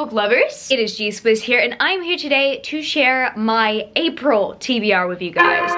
book lovers? It is GSwiz here, and I'm here today to share my April TBR with you guys.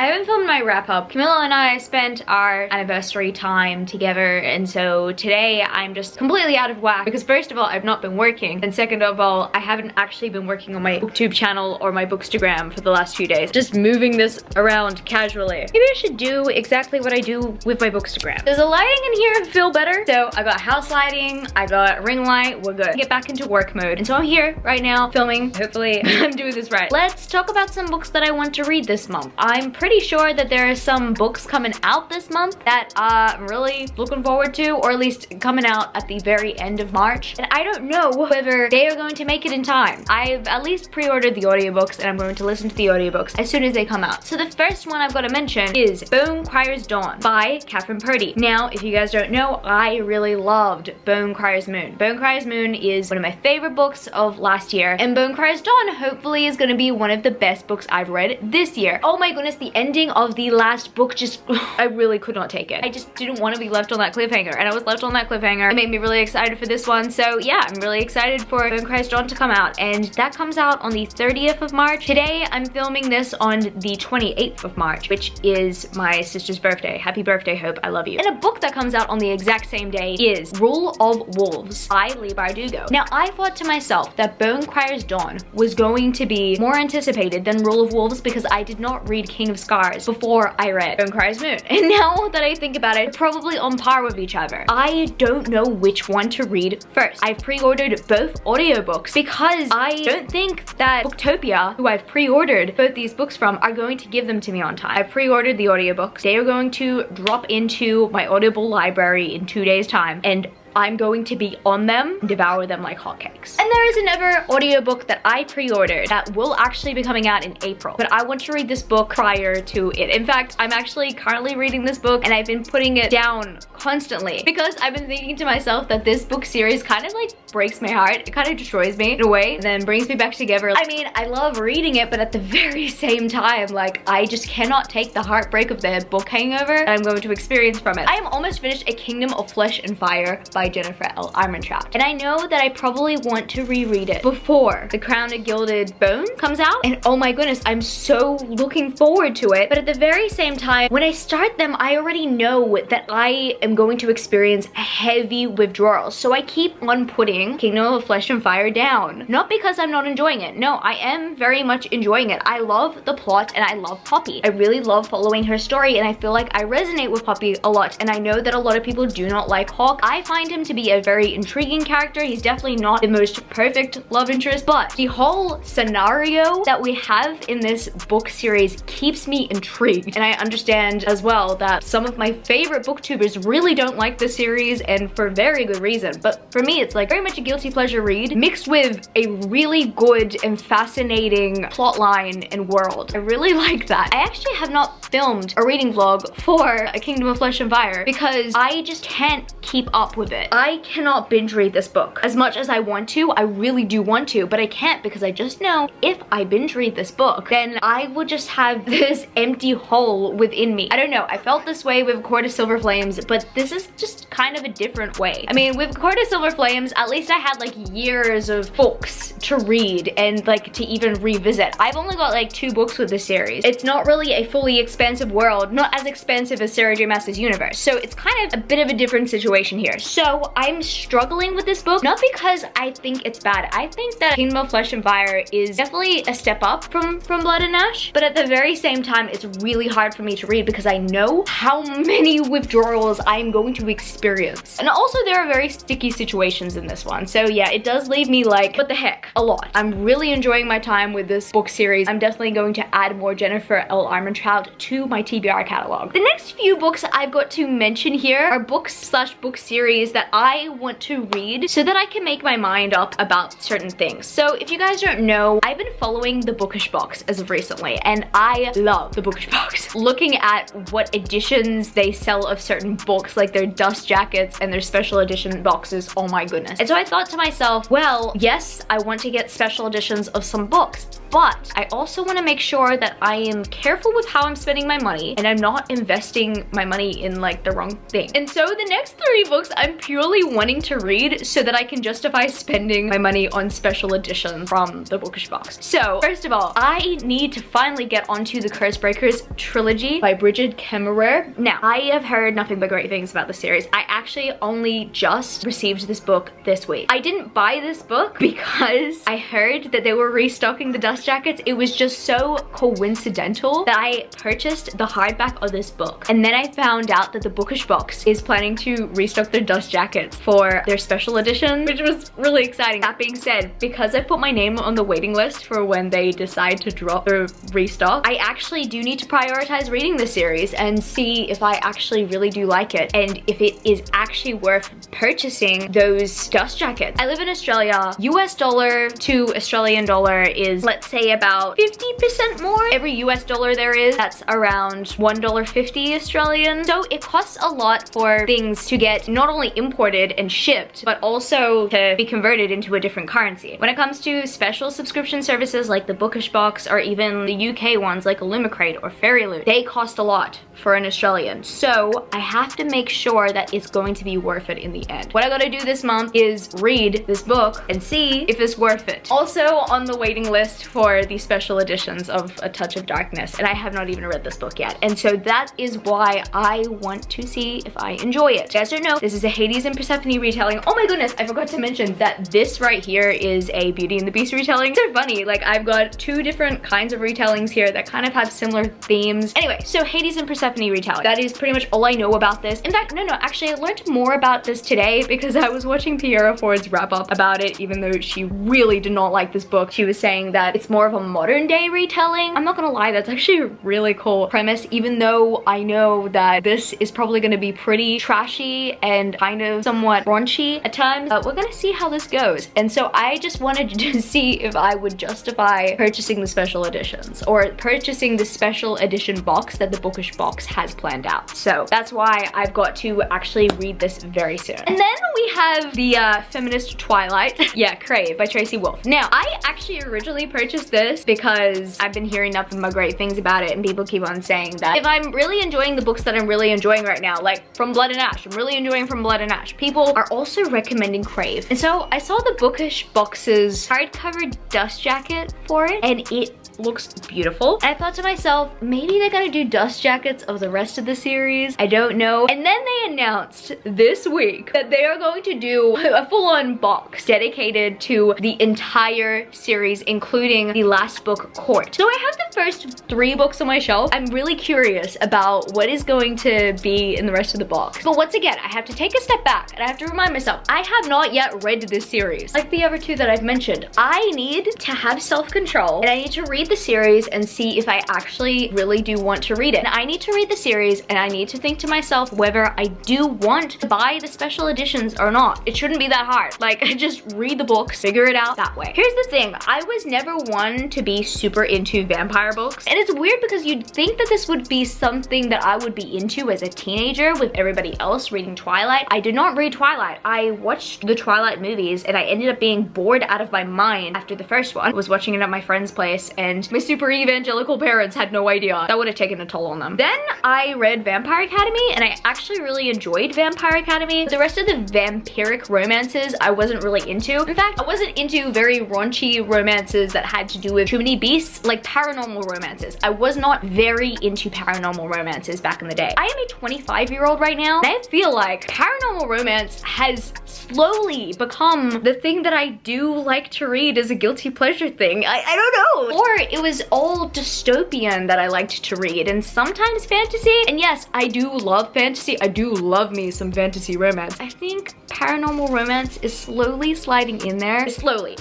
I haven't filmed my wrap up. Camilo and I spent our anniversary time together, and so today I'm just completely out of whack because first of all, I've not been working, and second of all, I haven't actually been working on my booktube channel or my bookstagram for the last few days. Just moving this around casually. Maybe I should do exactly what I do with my bookstagram. Does the lighting in here feel better? So I got house lighting, I got ring light, we're good. Get back into work mode. And so I'm here right now filming. Hopefully I'm doing this right. Let's talk about some books that I want to read this month. I'm pretty sure that there are some books coming out this month that I'm really looking forward to, or at least coming out at the very end of March. And I don't know whether they are going to make it in time. I've at least pre-ordered the audiobooks and I'm going to listen to the audiobooks as soon as they come out. So the first one I've got to mention is Bone Crier's Dawn by Catherine Purdy. Now, if you guys don't know, I really loved Bone Crier's Moon. Bone Crier's Moon is one of my favorite books of last year, and Bone Crier's Dawn hopefully is going to be one of the best books I've read this year. Oh my goodness, the ending of the last book just, I really could not take it. I just didn't want to be left on that cliffhanger, and I was left on that cliffhanger. It made me really excited for this one, so yeah, I'm really excited for Bone Crier's Dawn to come out, and that comes out on the 30th of March. Today, I'm filming this on the 28th of March, which is my sister's birthday. Happy birthday, Hope, I love you. And a book that comes out on the exact same day is Rule of Wolves by Leigh Bardugo. Now, I thought to myself that Bone Crier's Dawn was going to be more anticipated than Rule of Wolves because I did not read King of Scars before I read Bone Crier's Moon. And now that I think about it, probably on par with each other. I don't know which one to read first. I've pre-ordered both audiobooks because I don't think that Booktopia, who I've pre-ordered both these books from, are going to give them to me on time. I've pre-ordered the audiobooks. They are going to drop into my Audible library in 2 days' time, and I'm going to be on them and devour them like hotcakes. And there is another audiobook that I pre-ordered that will actually be coming out in April, but I want to read this book prior to it. In fact, I'm actually currently reading this book and I've been putting it down constantly because I've been thinking to myself that this book series kind of like breaks my heart. It kind of destroys me in a way and then brings me back together. I mean, I love reading it, but at the very same time, like, I just cannot take the heartbreak of the book hangover that I'm going to experience from it. I am almost finished A Kingdom of Flesh and Fire by Jennifer L. Armentrout, and I know that I probably want to reread it before The Crown of Gilded Bone comes out, and oh my goodness, I'm so looking forward to it. But at the very same time, when I start them, I already know that I am going to experience heavy withdrawals, so I keep on putting Kingdom of Flesh and Fire down. Not because I'm not enjoying it. No, I am very much enjoying it. I love the plot and I love Poppy. I really love following her story, and I feel like I resonate with Poppy a lot, and I know that a lot of people do not like Hawk. I find him to be a very intriguing character. He's definitely not the most perfect love interest, but the whole scenario that we have in this book series keeps me intrigued. And I understand as well that some of my favorite booktubers really don't like this series, and for very good reason. But for me, it's like very much a guilty pleasure read mixed with a really good and fascinating plot line and world. I really like that. I actually have not filmed a reading vlog for A Kingdom of Flesh and Fire because I just can't keep up with it. I cannot binge read this book as much as I want to. I really do want to, but I can't because I just know if I binge read this book, then I would just have this empty hole within me. I don't know. I felt this way with Court of Silver Flames, but this is just kind of a different way. I mean, with Court of Silver Flames, at least I had like years of books to read and like to even revisit. I've only got like 2 books with this series. It's not really a fully expansive world, not as expansive as Sarah J Maas's universe. So it's kind of a bit of a different situation here. So I'm struggling with this book, not because I think it's bad. I think that Kingdom of Flesh and Fire is definitely a step up from Blood and Ash, but at the very same time, it's really hard for me to read because I know how many withdrawals I'm going to experience. And also there are very sticky situations in this one. So yeah, it does leave me like, what the heck, a lot. I'm really enjoying my time with this book series. I'm definitely going to add more Jennifer L. Armentrout to my TBR catalog. The next few books I've got to mention here are books/book series that I want to read so that I can make my mind up about certain things. So if you guys don't know, I've been following the Bookish Box as of recently, and I love the Bookish Box. Looking at what editions they sell of certain books books, like their dust jackets and their special edition boxes. Oh my goodness. And so I thought to myself, well, yes, I want to get special editions of some books, but I also want to make sure that I am careful with how I'm spending my money and I'm not investing my money in like the wrong thing. And so the next 3 books I'm purely wanting to read so that I can justify spending my money on special editions from the bookish box. So first of all, I need to finally get onto the Curse Breakers trilogy by Bridget Kemmerer. Now, I have heard nothing but great things about the series. I actually only just received this book this week. I didn't buy this book because I heard that they were restocking the dust jackets. It was just so coincidental that I purchased the hardback of this book. And then I found out that the bookish box is planning to restock their dust jackets for their special edition, which was really exciting. That being said, because I put my name on the waiting list for when they decide to drop or restock, I actually do need to prioritize reading the series and see if I actually really do like it and if it is actually worth purchasing those dust jackets. I live in Australia. US dollar to Australian dollar is, let's say, about 50% more. Every US dollar there is, that's around $1.50 Australian. So it costs a lot for things to get not only imported and shipped, but also to be converted into a different currency. When it comes to special subscription services like the bookish box or even the UK ones like Illumicrate or Fairyloot, they cost a lot for an Australian. So I have to make sure that it's going to be worth it in the end. What I gotta do this month is read this book and see if it's worth it. Also on the waiting list for the special editions of A Touch of Darkness, and I have not even read this book yet. And so that is why I want to see if I enjoy it. You guys don't know, this is a Hades and Persephone retelling. Oh my goodness, I forgot to mention that this right here is a Beauty and the Beast retelling. It's so funny, like I've got 2 different kinds of retellings here that kind of have similar themes. Anyway, so Hades and Persephone retelling. That is pretty much all I know about this. In fact, no, actually I learned more about this today because I was watching Tierra Ford's wrap up about it, even though she really did not like this book. She was saying that it's more of a modern day retelling. I'm not gonna lie, that's actually a really cool premise, even though I know that this is probably gonna be pretty trashy and kind of somewhat raunchy at times. We're gonna see how this goes. And so I just wanted to see if I would justify purchasing the special editions or purchasing the special edition box that the bookish box has planned out. So that's why I've got to actually read this very soon. And then we have the feminist Twilight. Yeah, Crave by Tracy Wolff. Now, I actually originally purchased this because I've been hearing nothing but great things about it, and people keep on saying that if I'm really enjoying the books that I'm really enjoying right now, like From Blood and Ash, I'm really enjoying From Blood and Ash, people are also recommending Crave. And so I saw the bookish box's hardcover dust jacket for it, and it looks beautiful. And I thought to myself, maybe they're gonna do dust jackets of the rest of the series. I don't know. And then they announced this week that they are going to do a full-on box dedicated to the entire series, including the last book, Court. So I have the first 3 books on my shelf. I'm really curious about what is going to be in the rest of the box. But once again, I have to take a step back and I have to remind myself, I have not yet read this series. Like the other 2 that I've mentioned, I need to have self-control and I need to read the series and see if I actually really do want to read it. And I need to read the series and I need to think to myself whether I do want to buy the special editions or not. It shouldn't be that hard. Like, just read the books, figure it out that way. Here's the thing, I was never one to be super into vampire books. And it's weird because you'd think that this would be something that I would be into as a teenager with everybody else reading Twilight. I did not read Twilight. I watched the Twilight movies and I ended up being bored out of my mind after the first one. I was watching it at my friend's place and my super evangelical parents had no idea. That would have taken a toll on them. Then I read Vampire Academy and I actually really enjoyed Vampire Academy. The rest of the vampiric romances I wasn't really into. In fact, I wasn't into very raunchy romances that had to do with too many beasts, like paranormal romances. I was not very into paranormal romances back in the day. I am a 25-year-old right now and I feel like paranormal romance has slowly become the thing that I do like to read as a guilty pleasure thing. I don't know. Or it was all dystopian that I liked to read and sometimes fantasy. And yes, I do love fantasy. I do love me some fantasy romance. I think paranormal romance is slowly sliding in there. Slowly.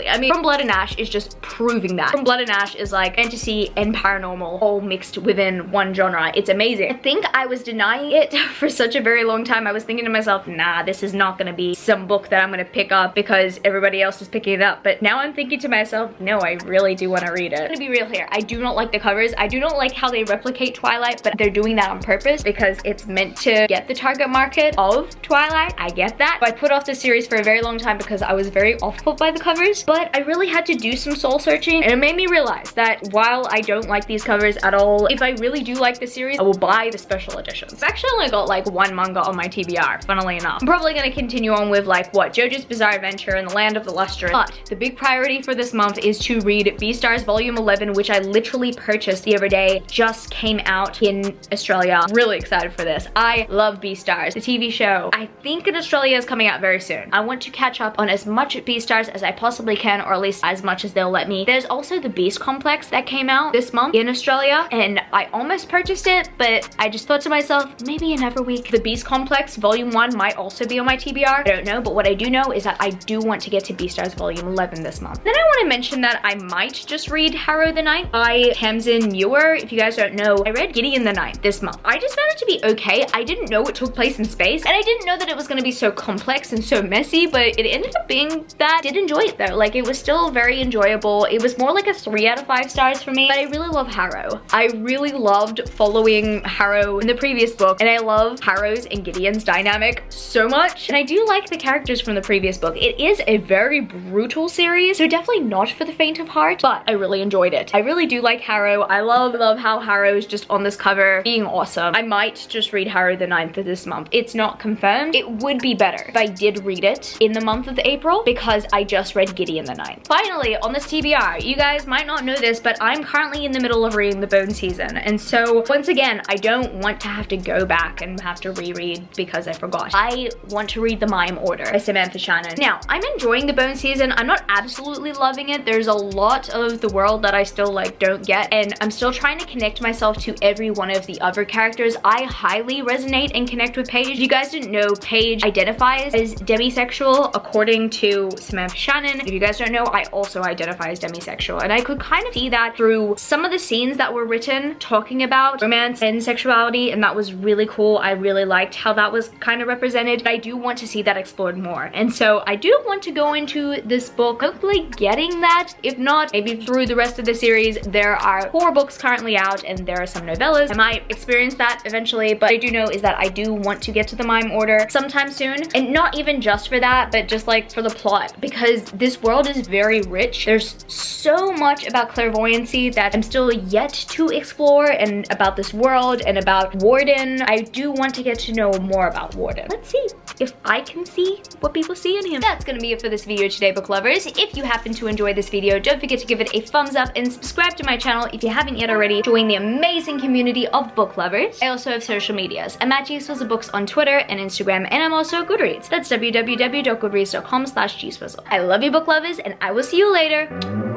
I mean, From Blood and Ash is just proving that. From Blood and Ash is like fantasy and paranormal all mixed within one genre. It's amazing. I think I was denying it for such a very long time. I was thinking to myself, nah, this is not gonna be some book that I'm gonna pick up because everybody else is picking it up. But now I'm thinking to myself, no, I really do want to read it. I'm gonna be real here. I do not like the covers. I do not like how they replicate Twilight, but they're doing that on purpose because it's meant to get the target market of Twilight. I get that. But I put off this series for a very long time because I was very off-put by the covers, but I really had to do some soul searching, and it made me realize that while I don't like these covers at all, if I really do like the series, I will buy the special editions. I've actually only got like one manga on my TBR, funnily enough. I'm probably gonna continue on with like what, JoJo's Bizarre Adventure and the Land of the Lustrous, but the big priority for this month is to read Beastars Volume 11, which I literally purchased the other day. Just came out in Australia. Really excited for this. I love Beastars, the TV show. I think in Australia is coming out very soon. I want to catch up on as much Beastars as I possibly can, or at least as much as they'll let me. There's also the Beast Complex that came out this month in Australia, and I almost purchased it, but I just thought to myself, maybe another week. The Beast Complex Volume 1 might also be on my TBR. I don't know, but what I do know is that I do want to get to Beastars Volume 11 this month. Then I want to mention that I might just read Harrow the Ninth by Tamsin Muir. If you guys don't know, I read Gideon the Ninth this month. I just found it to be okay. I didn't know it took place in space, and I didn't know that it was going to be so complex and so messy, but it ended up being that. I did enjoy it though. Like, it was still very enjoyable. It was more like a 3 out of 5 stars for me, but I really love Harrow. I really loved following Harrow in the previous book, and I love Harrow's and Gideon's dynamic so much, and I do like the characters from the previous book. It is a very brutal series, so definitely not for the faint of heart, but I really enjoyed it. I really do like Harrow. I love how Harrow's just on this cover being awesome. I might just read Harrow the Ninth this month. It's not confirmed. It would be better if I did read it in the month of April because I just read Gideon the Ninth. Finally, on this TBR, you guys might not know this, but I'm currently in the middle of reading the Bone season, and so once again, I don't want to have to go back and have to reread because I forgot. I want to read The Mime Order by Samantha Shannon. Now, I'm enjoying the Bone season. I'm not absolutely loving it. There's a lot of the world that I still like don't get, and I'm still trying to connect myself to every one of the other characters. I highly resonate and connect with Paige. If you guys didn't know, Paige identifies as demisexual according to Samantha Shannon. If you guys don't know, I also identify as demisexual, and I could kind of see that through some of the scenes that were written talking about romance and sexuality, and that was really cool. I really liked how that was kind of represented, but I do want to see that explored more, and so I do want to go into this book hopefully getting that. If not, maybe through the rest of the series. There are 4 books currently out, and there are some novellas. I might experience that eventually, but I do know is that I do want to get to the Mime Order sometime soon, and not even just for that, but just like for the plot, because this world is very rich. There's so much about clairvoyancy that I'm still yet to explore, and about this world and about Warden. I do want to get to know more about Warden. Let's see if I can see what people see in him. That's gonna be it for this video today, book lovers. If you happen to enjoy this video, don't forget to give it a thumbs up and subscribe to my channel if you haven't yet already. Join the amazing community of book lovers. I also have social medias. I'm at gswizzelbooks on Twitter and Instagram, and I'm also at Goodreads. That's www.goodreads.com/gswizzle. I love you, book lovers, and I will see you later.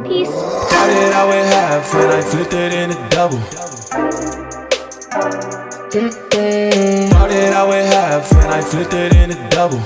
Peace. Started out with half and I flipped it into double. Started out with half and I flipped it into double.